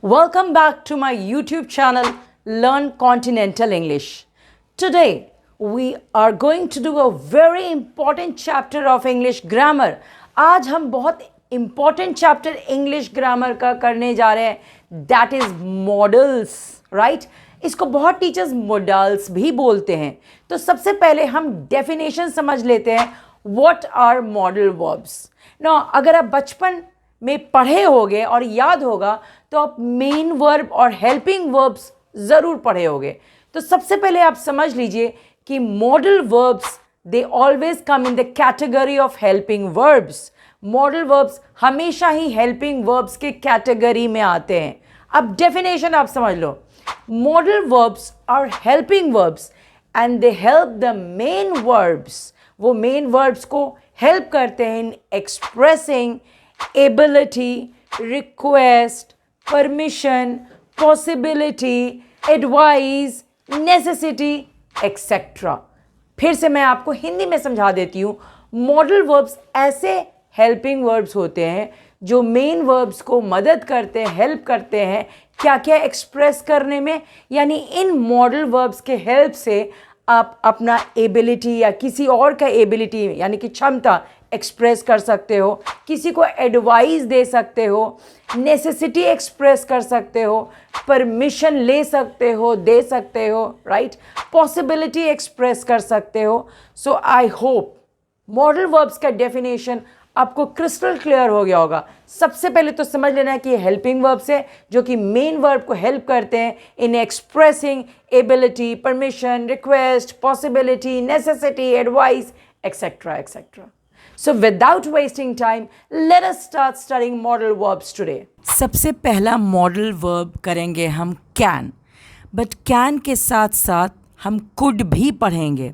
Welcome back to my YouTube channel Learn Continental English. Today we are going to do a very important chapter of English grammar. आज हम बहुत important chapter English grammar का करने जा रहे हैं, that is modals, right? इसको बहुत टीचर्स modals भी बोलते हैं. तो सबसे पहले हम definition समझ लेते हैं. What are modal verbs? Now अगर आप बचपन में पढ़े होगे और याद होगा तो आप मेन वर्ब और हेल्पिंग वर्ब्स ज़रूर पढ़े होगे. तो सबसे पहले आप समझ लीजिए कि modal verbs they always come in the category of helping verbs. Modal verbs हमेशा ही हेल्पिंग वर्ब्स के कैटेगरी में आते हैं. अब डेफिनेशन आप समझ लो. Modal verbs are helping verbs and they help the main verbs. वो मेन वर्ब्स को हेल्प करते हैं in expressing ability, request, permission, possibility, advice, necessity, etc. फिर से मैं आपको हिंदी में समझा देती हूँ. मॉडल वर्ब्स ऐसे हेल्पिंग वर्ब्स होते हैं जो मेन वर्ब्स को मदद करते हैं, हेल्प करते हैं क्या क्या एक्सप्रेस करने में. यानी इन मॉडल वर्ब्स के हेल्प से आप अपना एबिलिटी या किसी और का एबिलिटी यानी कि क्षमता एक्सप्रेस कर सकते हो, किसी को एडवाइस दे सकते हो, नेसेसिटी एक्सप्रेस कर सकते हो, परमिशन ले सकते हो, दे सकते हो, राइट, पॉसिबिलिटी एक्सप्रेस कर सकते हो. सो आई होप मॉडल वर्ब्स का डेफिनेशन आपको क्रिस्टल क्लियर हो गया होगा. सबसे पहले तो समझ लेना है कि ये हेल्पिंग वर्ब्स है जो कि मेन वर्ब को हेल्प करते हैं in expressing ability, permission, request, possibility, necessity, advice, etcetera etcetera. So without wasting time, let us start studying modal verbs today. सबसे पहला modal verb करेंगे हम can. But can के साथ साथ हम could भी पढ़ेंगे.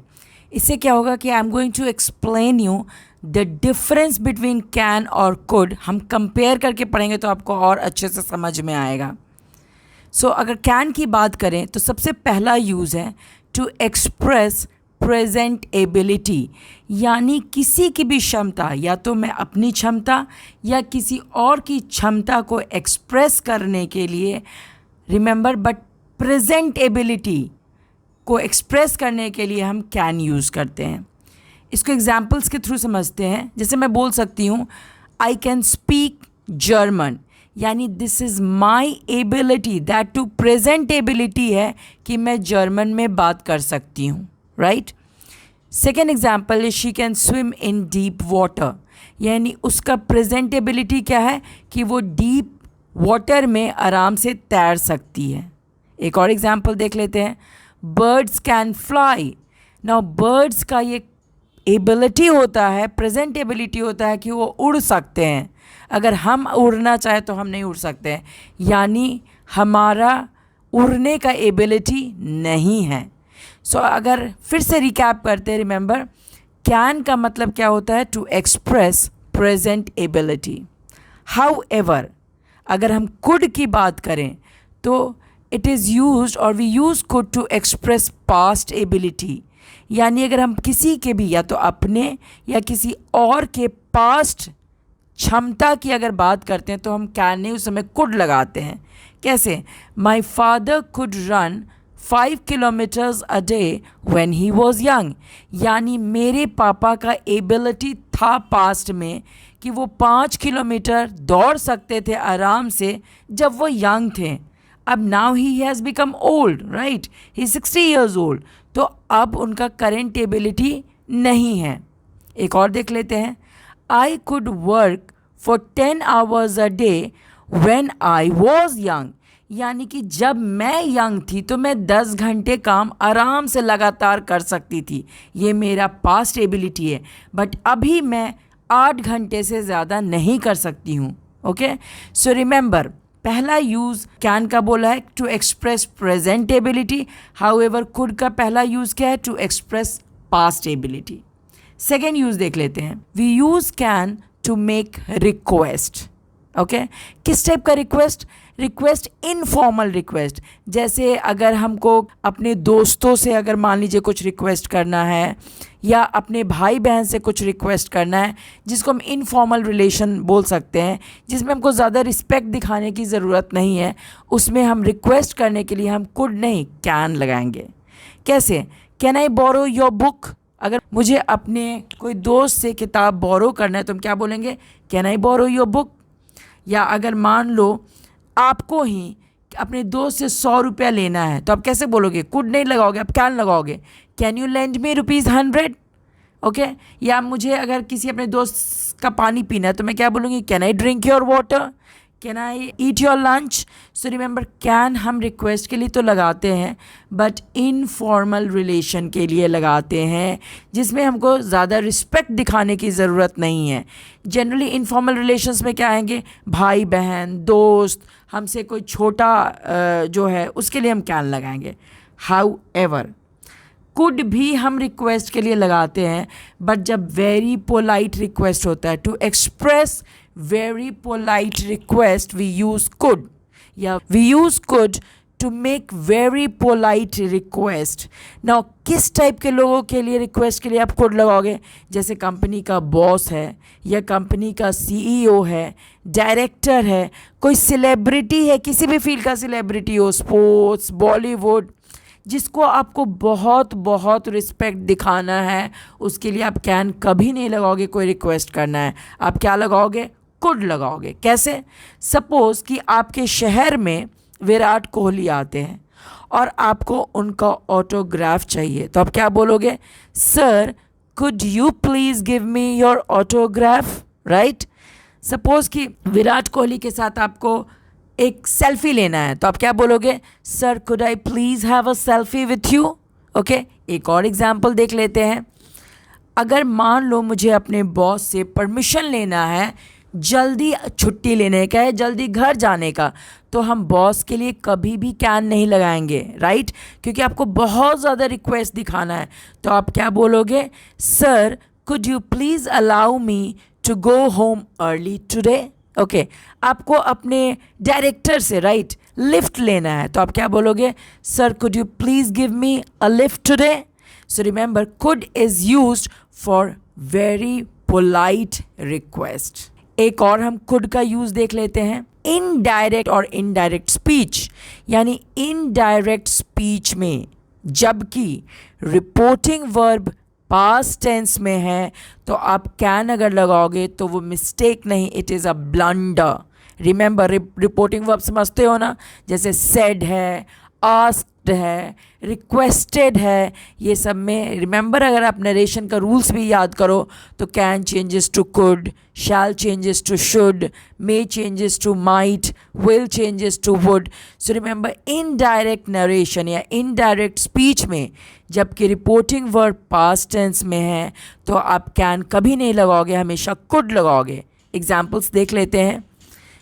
इससे क्या होगा कि I am going to explain you the difference between can और could. हम compare करके पढ़ेंगे तो आपको और अच्छे से समझ में आएगा. So अगर can की बात करें तो सबसे पहला यूज़ है to express प्रेजेंट एबिलिटी. यानी किसी की भी क्षमता, या तो मैं अपनी क्षमता या किसी और की क्षमता को एक्सप्रेस करने के लिए, रिमेंबर, बट प्रेजेंट एबिलिटी को एक्सप्रेस करने के लिए हम कैन यूज़ करते हैं. इसको एग्जाम्पल्स के थ्रू समझते हैं. जैसे मैं बोल सकती हूँ आई कैन स्पीक जर्मन. यानी this is my ability. That to present ability है कि मैं जर्मन में बात कर सकती हूँ, right. Second example is she can swim in deep water. यानी उसका प्रेजेंटेबिलिटी क्या है कि वो डीप वाटर में आराम से तैर सकती है. एक और एग्जाम्पल देख लेते हैं. Birds can fly. Now birds का ये एबिलिटी होता है, प्रेजेंटेबिलिटी होता है कि वो उड़ सकते हैं. अगर हम उड़ना चाहें तो हम नहीं उड़ सकते हैं. यानी हमारा उड़ने का एबिलिटी नहीं है. सो अगर फिर से रिकैप करते हैं, रिमेंबर, कैन का मतलब क्या होता है? To express present ability. However अगर हम कुड की बात करें तो इट इज़ यूज और we use could to express past ability. यानी अगर हम किसी के भी, या तो अपने या किसी और के पास्ट क्षमता की अगर बात करते हैं तो हम कैन नहीं, उस समय कुड लगाते हैं. कैसे? My father could run 5 kilometers a day when he was young. यानी मेरे पापा का एबिलिटी था पास्ट में कि वो 5 किलोमीटर दौड़ सकते थे आराम से जब वो यंग थे. अब now he has become old, right, he 60 years old. तो अब उनका करेंट एबिलिटी नहीं है. एक और देख लेते हैं. I could work for 10 hours a day when I was young. यानी कि जब मैं यंग थी तो मैं 10 घंटे काम आराम से लगातार कर सकती थी. ये मेरा पास्ट एबिलिटी है. बट अभी मैं 8 घंटे से ज़्यादा नहीं कर सकती हूँ. ओके, सो रिमेंबर, पहला यूज़ कैन का बोला है to express present ability. However could का पहला यूज़ क्या है? To express past ability. Second use देख लेते हैं. We use can to make request. Okay, किस टाइप का रिक्वेस्ट? रिक्वेस्ट इनफॉर्मल रिक्वेस्ट, जैसे अगर हमको अपने दोस्तों से अगर मान लीजिए कुछ रिक्वेस्ट करना है या अपने भाई बहन से कुछ रिक्वेस्ट करना है, जिसको हम इनफॉर्मल रिलेशन बोल सकते हैं, जिसमें हमको ज़्यादा रिस्पेक्ट दिखाने की ज़रूरत नहीं है, उसमें हम रिक्वेस्ट करने के लिए हम कुड नहीं कैन लगाएंगे। कैसे? Can I borrow your book? अगर मुझे अपने कोई दोस्त से किताब बोरो करना है तो हम क्या बोलेंगे? Can I borrow your book? या अगर मान लो आपको ही अपने दोस्त से 100 रुपया लेना है तो आप कैसे बोलोगे? कुड नहीं लगाओगे, आप कैन लगाओगे। Can you lend me ₹100? Okay. या मुझे अगर किसी अपने दोस्त का पानी पीना है तो मैं क्या बोलूँगी? Can I drink your water? Can I eat your lunch? So remember, can हम रिक्वेस्ट के लिए तो लगाते हैं बट इनफॉर्मल रिलेशन के लिए लगाते हैं, जिसमें हमको ज़्यादा रिस्पेक्ट दिखाने की ज़रूरत नहीं है। जनरली इनफॉर्मल रिलेशंस में क्या आएंगे? भाई बहन, दोस्त, हमसे कोई छोटा जो है उसके लिए हम कैन लगाएंगे। हाउ एवर कुड भी हम रिक्वेस्ट के लिए लगाते हैं, बट जब वेरी पोलाइट रिक्वेस्ट होता है, to express very polite request we use could, या we use could to make very polite request. Now किस टाइप के लोगों के लिए रिक्वेस्ट के लिए आप कुड लगाओगे? जैसे कंपनी का बॉस है या कंपनी का CEO है, डायरेक्टर है, कोई सेलिब्रिटी है, किसी भी फील्ड का सेलिब्रिटी हो, स्पोर्ट्स, बॉलीवुड, जिसको आपको बहुत बहुत रिस्पेक्ट दिखाना है, उसके लिए आप कैन कभी नहीं लगाओगे। कोई रिक्वेस्ट करना है आप क्या लगाओगे? कुड लगाओगे। कैसे? सपोज़ कि आपके शहर में विराट कोहली आते हैं और आपको उनका ऑटोग्राफ चाहिए, तो आप क्या बोलोगे? Sir, could you please give me your autograph? Right. Suppose कि विराट कोहली के साथ आपको एक सेल्फी लेना है तो आप क्या बोलोगे? Sir, could I please have a selfie with you? Okay. एक और एग्जाम्पल देख लेते हैं। अगर मान लो मुझे अपने बॉस से परमिशन लेना है, जल्दी छुट्टी लेने का है, जल्दी घर जाने का, तो हम बॉस के लिए कभी भी कैन नहीं लगाएंगे, राइट? क्योंकि आपको बहुत ज़्यादा रिक्वेस्ट दिखाना है। तो आप क्या बोलोगे? Sir, could you please allow me to go home early today? Okay. आपको अपने डायरेक्टर से राइट लिफ्ट लेना है तो आप क्या बोलोगे? Sir, could you please give me a lift today? So remember, could is used for very polite request. एक और हम कुड का यूज़ देख लेते हैं। इनडायरेक्ट और इनडायरेक्ट स्पीच, यानी इनडायरेक्ट स्पीच में जबकि रिपोर्टिंग वर्ब पास्ट टेंस में है तो आप कैन अगर लगाओगे तो वो मिस्टेक नहीं, it is a blunder. Remember, reporting verb समझते हो ना? जैसे सेड है, आस्क्ड है, रिक्वेस्टेड है, ये सब में रिमेंबर अगर आप नरेशन का रूल्स भी याद करो तो can changes to could, shall changes to should, may changes to might, will changes to would. So remember, indirect narration या इनडायरेक्ट स्पीच में जबकि रिपोर्टिंग वर्ब पास्ट टेंस में है तो आप कैन कभी नहीं लगाओगे, हमेशा कुड लगाओगे। एग्जाम्पल्स देख लेते हैं।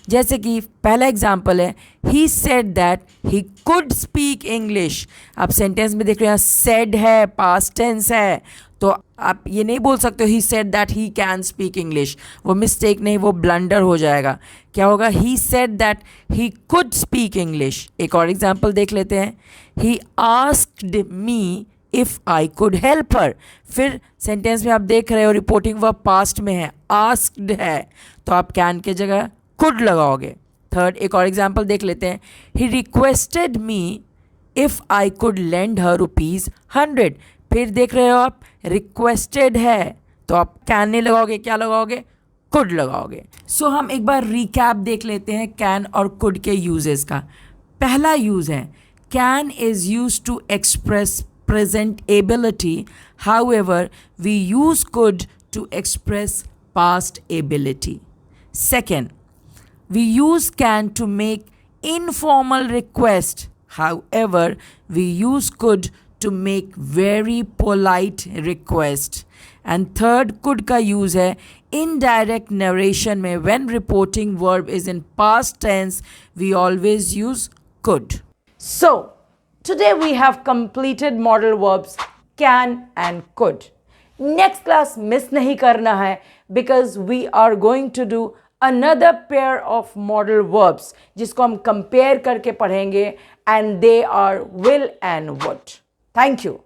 जैसे कि पहला एग्जाम्पल है, he said that he could speak English. आप सेंटेंस में देख रहे हैं सेड है, पास्ट टेंस है, तो आप ये नहीं बोल सकते he said that he can speak English, वो मिस्टेक नहीं, वो ब्लंडर हो जाएगा। क्या होगा? He said that he could speak English. एक और एग्जाम्पल देख लेते हैं, he asked me if I could help her. फिर सेंटेंस में आप देख रहे हो रिपोर्टिंग वर्ब पास्ट में है, आस्क्ड है, तो आप कैन के जगह कुड लगाओगे। थर्ड, एक और एग्जाम्पल देख लेते हैं, he requested me if I could lend her ₹100। फिर देख रहे हो आप रिक्वेस्टेड है तो आप कैन नहीं लगाओगे, क्या लगाओगे? कुड लगाओगे। सो हम एक बार रिकैप देख लेते हैं कैन और कुड के यूजेस का। पहला यूज़ है can is use to express present ability, however we use could to express past ability. Second, we use can to make informal request, however we use could to make very polite request. And third, could का use है indirect narration में when reporting verb is in past tense we always use could. So today we have completed modal verbs can and could. Next class miss nahi karna hai because we are going to do another pair of modal verbs जिसको हम compare करके पढ़ेंगे, and they are will and would. Thank you.